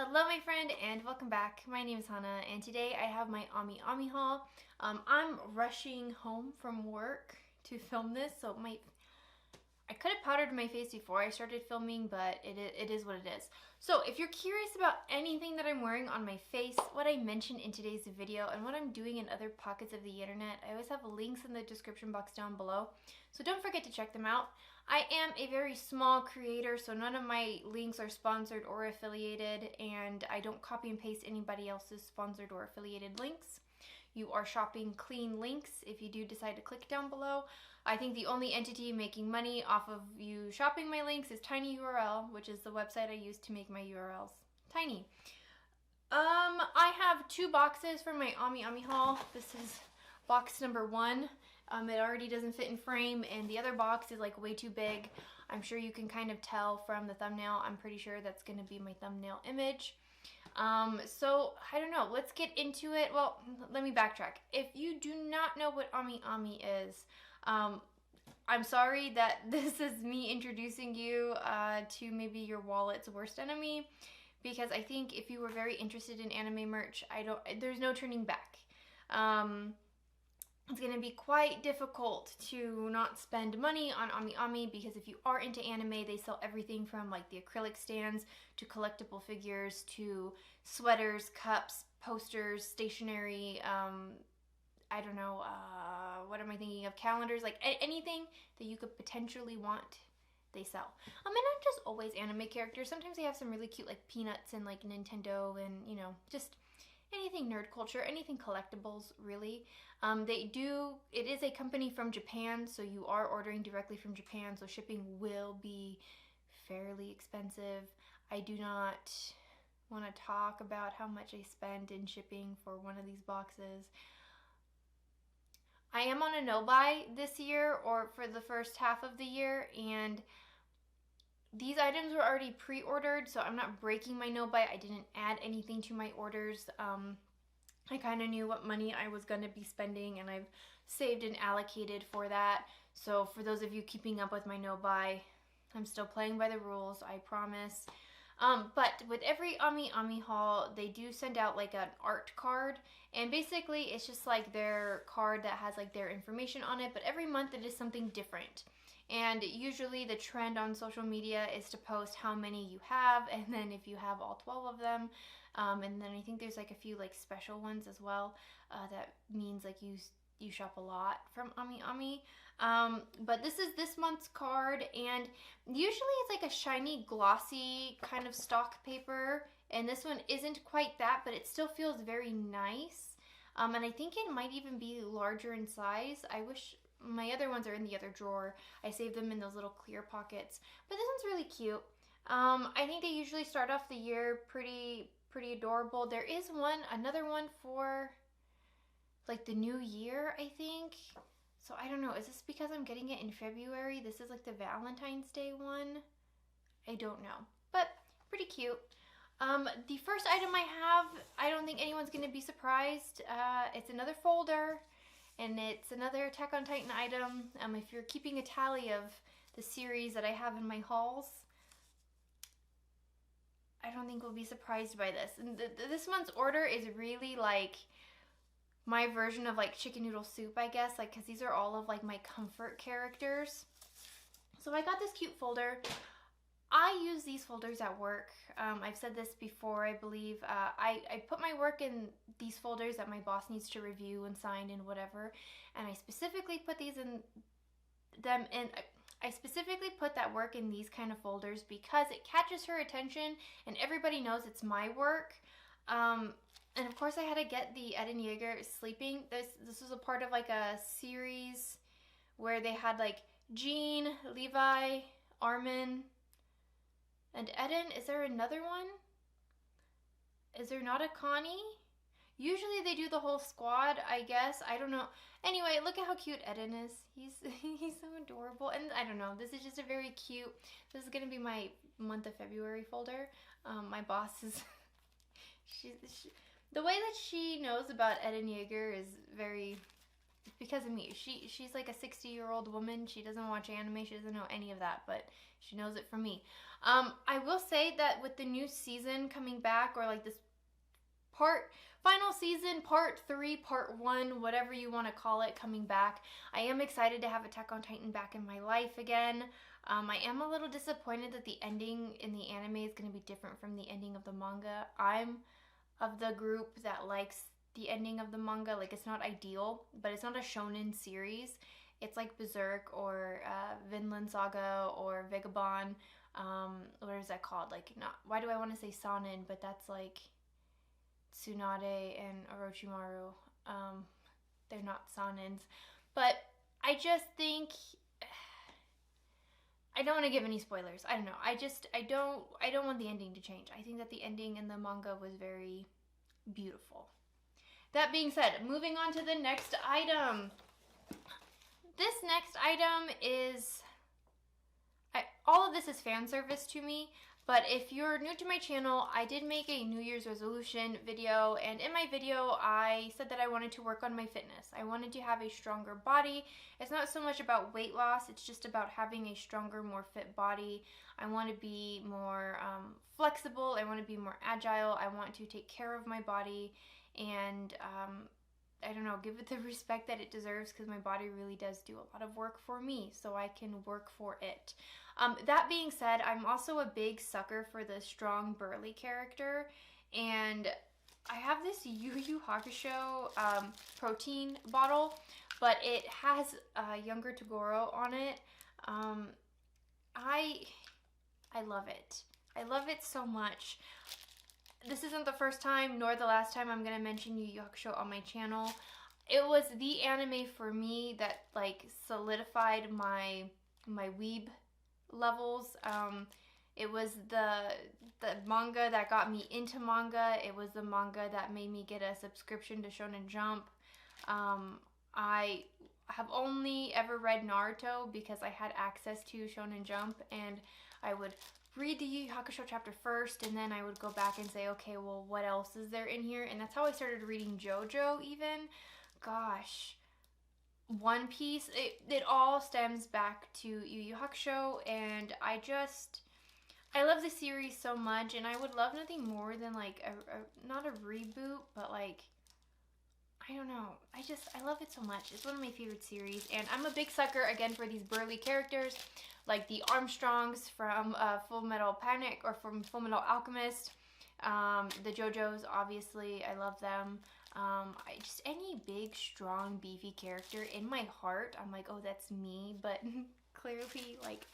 Hello my friend and welcome back. My name is Hana and today I have my AmiAmi haul. I'm rushing home from work to film this, so I could have powdered my face before I started filming, but it is what it is. So if you're curious about anything that I'm wearing on my face, what I mentioned in today's video, and what I'm doing in other pockets of the internet, I always have links in the description box down below. So don't forget to check them out. I am a very small creator, so none of my links are sponsored or affiliated, and I don't copy and paste anybody else's sponsored or affiliated links. You are shopping clean links if you do decide to click down below. I think the only entity making money off of you shopping my links is TinyURL, which is the website I use to make my URLs tiny. I have two boxes from my AmiAmi haul. This is box number 1. It already doesn't fit in frame, and the other box is like way too big. I'm sure you can kind of tell from the thumbnail. I'm pretty sure that's going to be my thumbnail image. So I don't know, let's get into it. Well, let me backtrack. If you do not know what AmiAmi is, I'm sorry that this is me introducing you to maybe your wallet's worst enemy, because I think if you were very interested in anime merch, there's no turning back. It's going to be quite difficult to not spend money on AmiAmi, because if you are into anime, they sell everything from like the acrylic stands to collectible figures to sweaters, cups, posters, stationery, I don't know, what am I thinking of, calendars, like anything that you could potentially want, they sell. And not just always anime characters. Sometimes they have some really cute like Peanuts and like Nintendo and, you know, just anything nerd culture, anything collectibles, really. It is a company from Japan, so you are ordering directly from Japan, so shipping will be fairly expensive. I do not want to talk about how much I spent in shipping for one of these boxes. I am on a no-buy this year, or for the first half of the year, and these items were already pre-ordered, so I'm not breaking my no-buy. I didn't add anything to my orders. I kind of knew what money I was going to be spending, and I've saved and allocated for that. So for those of you keeping up with my no-buy, I'm still playing by the rules, I promise. But with every AmiAmi haul, they do send out like an art card, and basically it's just like their card that has like their information on it, but every month it is something different. And usually the trend on social media is to post how many you have, and then if you have all 12 of them, and then I think there's like a few like special ones as well, that means like you shop a lot from AmiAmi. But this is this month's card, and usually it's like a shiny glossy kind of stock paper, and this one isn't quite that, but it still feels very nice. And I think it might even be larger in size. I wish my other ones are in the other drawer. I saved them in those little clear pockets, but this one's really cute. I think they usually start off the year pretty adorable. There is another one for like the new year, I think. So I don't know, is this because I'm getting it in February? This is like the Valentine's Day one. I don't know, but pretty cute. The first item I have, I don't think anyone's gonna be surprised. It's another folder, and it's another Attack on Titan item. If you're keeping a tally of the series that I have in my hauls, I don't think we'll be surprised by this. And this month's order is really like my version of like chicken noodle soup, I guess, like, because these are all of like my comfort characters. So I got this cute folder. I use these folders at work. I've said this before, I believe. I put my work in these folders that my boss needs to review and sign and whatever. And I specifically put I specifically put that work in these kind of folders because it catches her attention and everybody knows it's my work. And of course I had to get the Eden Yeager sleeping. This was a part of like a series where they had like Jean, Levi, Armin, and Eden. Is there another one? Is there not a Connie? Usually they do the whole squad, I guess. I don't know. Anyway, look at how cute Eden is. He's so adorable. And I don't know, this is just a very cute, this is going to be my month of February folder. My boss is, the way that she knows about Eden Yeager is very it's because of me. She's like a 60-year-old woman. She doesn't watch anime. She doesn't know any of that, but she knows it from me. I will say that with the new season coming back, or like this final season, part 3, part 1, whatever you want to call it, coming back, I am excited to have Attack on Titan back in my life again. I am a little disappointed that the ending in the anime is going to be different from the ending of the manga. I'm of the group that likes the ending of the manga. Like, it's not ideal, but it's not a shonen series. It's like Berserk or Vinland Saga or Vagabond. What is that called? Like, not, why do I want to say Sanin, but that's like Tsunade and Orochimaru. They're not Sanins. But I just think, I don't want to give any spoilers. I don't know. I don't want the ending to change. I think that the ending in the manga was very beautiful. That being said, moving on to the next item. This next item is, all of this is fan service to me, but if you're new to my channel, I did make a New Year's resolution video, and in my video, I said that I wanted to work on my fitness. I wanted to have a stronger body. It's not so much about weight loss, it's just about having a stronger, more fit body. I want to be more flexible, I want to be more agile, I want to take care of my body, and I don't know, give it the respect that it deserves, because my body really does do a lot of work for me, so I can work for it. That being said, I'm also a big sucker for the strong, burly character, and I have this Yu Yu Hakusho protein bottle, but it has younger Toguro on it. I love it. I love it so much. This isn't the first time nor the last time I'm going to mention Yu Yu Hakusho on my channel. It was the anime for me that like solidified my weeb levels. It was the manga that got me into manga. It was the manga that made me get a subscription to Shonen Jump. I have only ever read Naruto because I had access to Shonen Jump, and I would read the Yu Yu Hakusho chapter first, and then I would go back and say, okay, well, what else is there in here? And that's how I started reading JoJo even. Gosh. One Piece, it all stems back to Yu Yu Hakusho, and I love the series so much, and I would love nothing more than like not a reboot, but like, I don't know, I love it so much. It's one of my favorite series, and I'm a big sucker again for these burly characters, like the Armstrongs from Full Metal Panic, or from Full Metal Alchemist, the JoJos, obviously, I love them. Just any big, strong, beefy character in my heart, I'm like, oh, that's me, but clearly, like,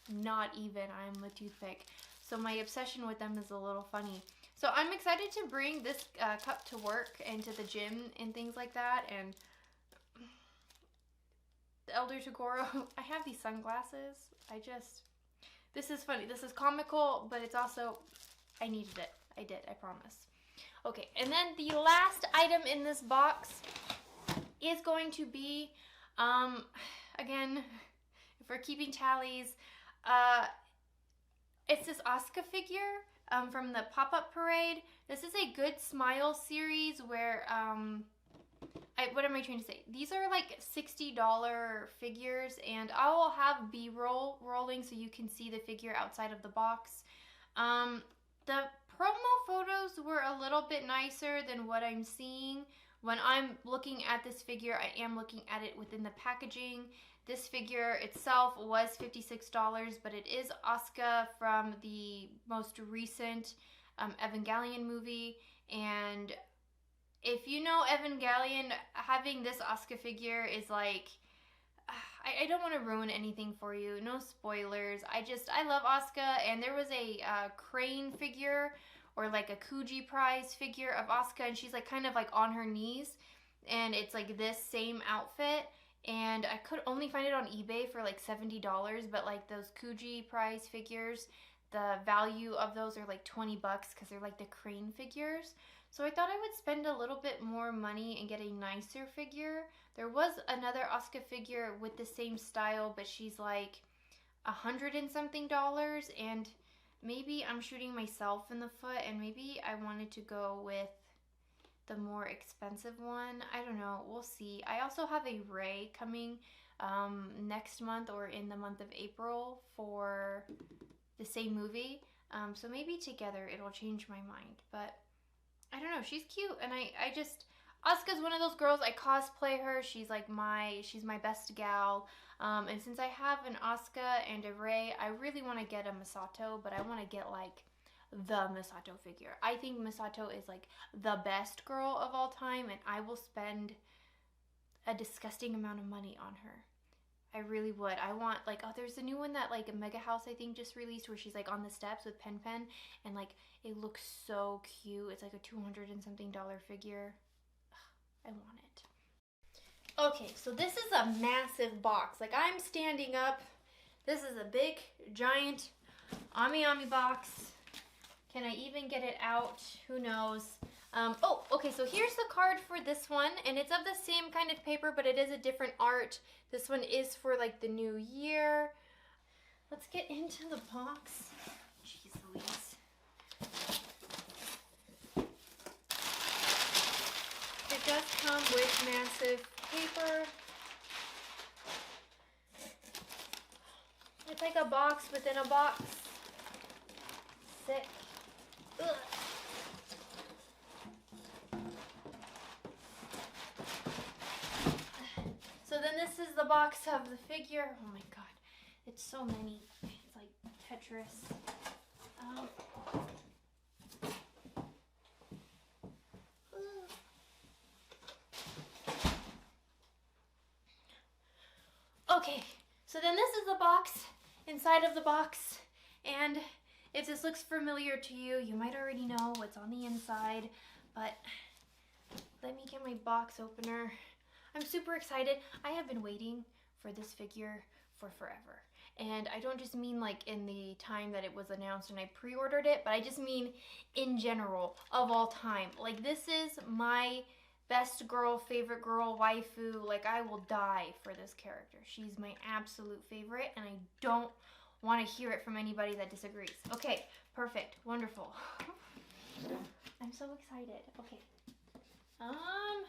not even. I'm a toothpick. So my obsession with them is a little funny. So I'm excited to bring this cup to work and to the gym and things like that. And the Elder Toguro, I have these sunglasses. This is funny. This is comical, but it's also, I needed it. I did, I promise. Okay, and then the last item in this box is going to be, again, if we're keeping tallies, it's this Asuka figure from the Pop-Up Parade. This is a Good Smile series where, what am I trying to say? These are like $60 figures, and I will have B-roll rolling so you can see the figure outside of the box. The promo photos were a little bit nicer than what I'm seeing. When I'm looking at this figure, I am looking at it within the packaging. This figure itself was $56, but it is Asuka from the most recent Evangelion movie. And if you know Evangelion, having this Asuka figure is like, I don't want to ruin anything for you. No spoilers. I love Asuka, and there was a crane figure, or like a Kuji prize figure of Asuka, and she's like kind of like on her knees, and it's like this same outfit, and I could only find it on eBay for like $70, but like those Kuji prize figures, the value of those are like 20 bucks because they're like the crane figures. So I thought I would spend a little bit more money and get a nicer figure. There was another Asuka figure with the same style, but she's like $100 and something, and maybe I'm shooting myself in the foot, and maybe I wanted to go with the more expensive one. I don't know. We'll see. I also have a Ray coming next month or in the month of April for the same movie. So maybe together it'll change my mind. But I don't know. She's cute. And I just... Asuka's one of those girls, I cosplay her. She's like she's my best gal. And since I have an Asuka and a Rei, I really want to get a Misato, but I want to get like the Misato figure. I think Misato is like the best girl of all time, and I will spend a disgusting amount of money on her. I really would. I want like, oh, there's a new one that like Mega House I think just released where she's like on the steps with Pen Pen, and like it looks so cute. It's like a $200 and something figure. I want it. Okay, so this is a massive box. Like, I'm standing up. This is a big, giant AmiAmi box. Can I even get it out? Who knows? Oh, okay, so here's the card for this one, and it's of the same kind of paper, but it is a different art. This one is for, like, the new year. Let's get into the box. Jeez Louise. It does come with massive paper. It's like a box within a box. Sick. Ugh. So then this is the box of the figure. Oh my god, it's so many. It's like Tetris. Okay, so then this is the box inside of the box, and if this looks familiar to you, you might already know what's on the inside, but let me get my box opener. I'm super excited. I have been waiting for this figure for forever, and I don't just mean like in the time that it was announced and I pre-ordered it, but I just mean in general of all time. Like, this is my best girl, favorite girl, waifu. Like, I will die for this character. She's my absolute favorite, and I don't want to hear it from anybody that disagrees. Okay, perfect, wonderful. I'm so excited. Okay. Oh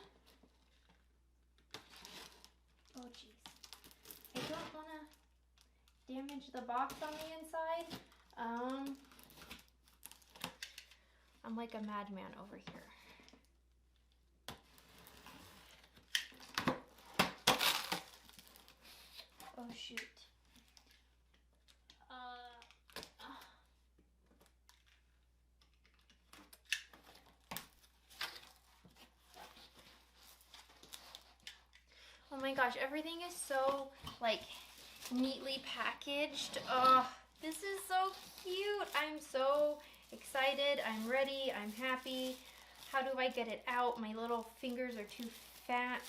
jeez. I don't want to damage the box on the inside. I'm like a madman over here. Oh shoot. Oh my gosh, everything is so like neatly packaged. Oh, this is so cute. I'm so excited. I'm ready. I'm happy. How do I get it out? My little fingers are too fat.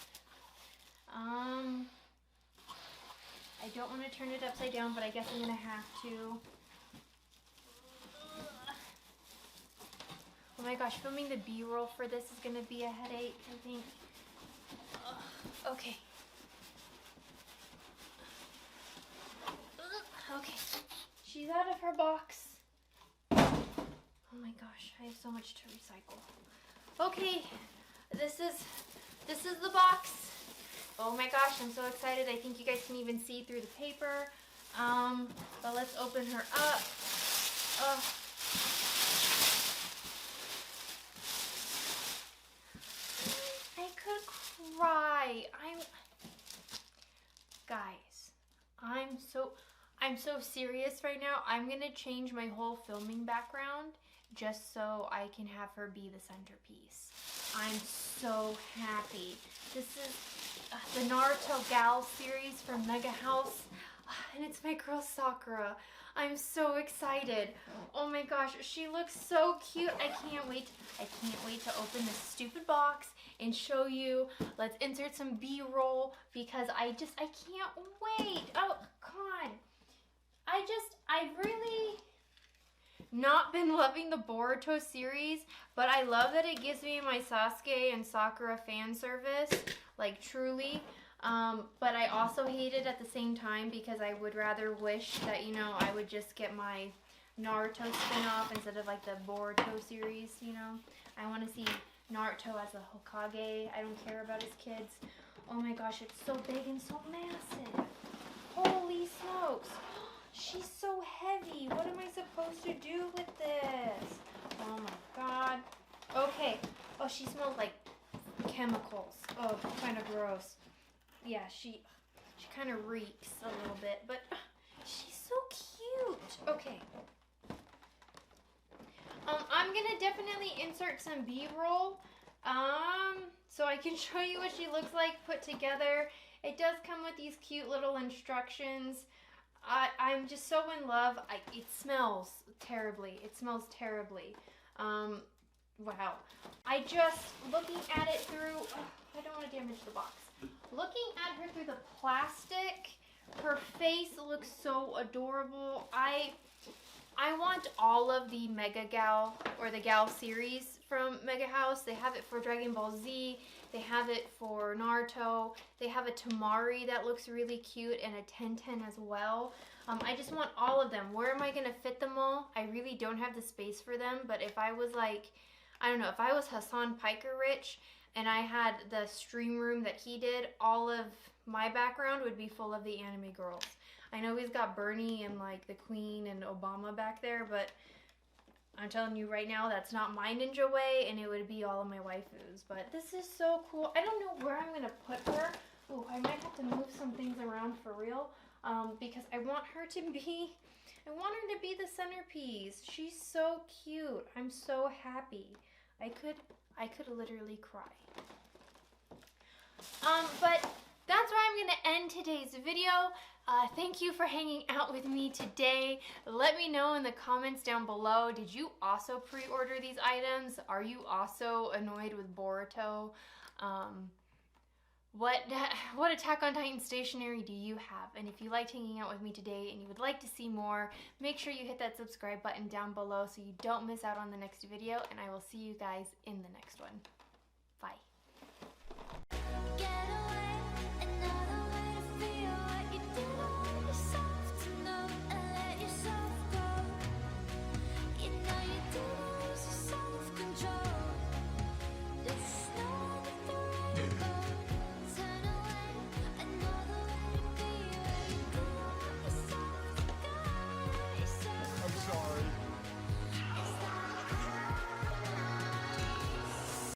I don't want to turn it upside down, but I guess I'm going to have to. Oh my gosh, filming the B-roll for this is going to be a headache, I think. Okay. Okay, she's out of her box. Oh my gosh, I have so much to recycle. Okay, this is the box. Oh my gosh, I'm so excited. I think you guys can even see through the paper. But let's open her up. I could cry. Guys, I'm so serious right now. I'm gonna change my whole filming background just so I can have her be the centerpiece. I'm so happy. This is the Naruto Gal series from Mega House, and it's my girl Sakura. I'm so excited. Oh my gosh, she looks so cute. I can't wait to open this stupid box and show you. Let's insert some B-roll because I can't wait. Oh god. I've really not been loving the Boruto series, but I love that it gives me my Sasuke and Sakura fan service, like truly. But I also hate it at the same time because I would rather wish that, you know, I would just get my Naruto spin-off instead of like the Boruto series, you know. I want to see Naruto as a Hokage. I don't care about his kids. Oh my gosh, it's so big and so massive. Holy smokes. She's so heavy. What am I supposed to do with this? Oh my god. Okay. Oh, she smells like chemicals. Oh, kind of gross. Yeah, she kind of reeks a little bit, but she's so cute. Okay. I'm gonna definitely insert some B-roll, so I can show you what she looks like put together. It does come with these cute little instructions. I'm just so in love. It smells terribly. It smells terribly. Wow. I just, looking at it through, I don't want to damage the box. Looking at her through the plastic, her face looks so adorable. I want all of the Mega Gal, or the Gal series from Mega House. They have it for Dragon Ball Z. They have it for Naruto. They have a Tamari that looks really cute, and a Tenten as well. I just want all of them. Where am I going to fit them all? I really don't have the space for them, but if I was like, I don't know, if I was Hassan Piker Rich and I had the stream room that he did, all of my background would be full of the anime girls. I know he's got Bernie and like the Queen and Obama back there, but I'm telling you right now, that's not my ninja way, and it would be all of my waifus. But this is so cool. I don't know where I'm going to put her. Oh, I might have to move some things around for real, because I want her to be the centerpiece. She's so cute. I'm so happy. I could literally cry. But that's where I'm going to end today's video. Thank you for hanging out with me today. Let me know in the comments down below, did you also pre-order these items? Are you also annoyed with Boruto? What Attack on Titan stationery do you have? And if you liked hanging out with me today and you would like to see more, make sure you hit that subscribe button down below so you don't miss out on the next video, and I will see you guys in the next one. Bye.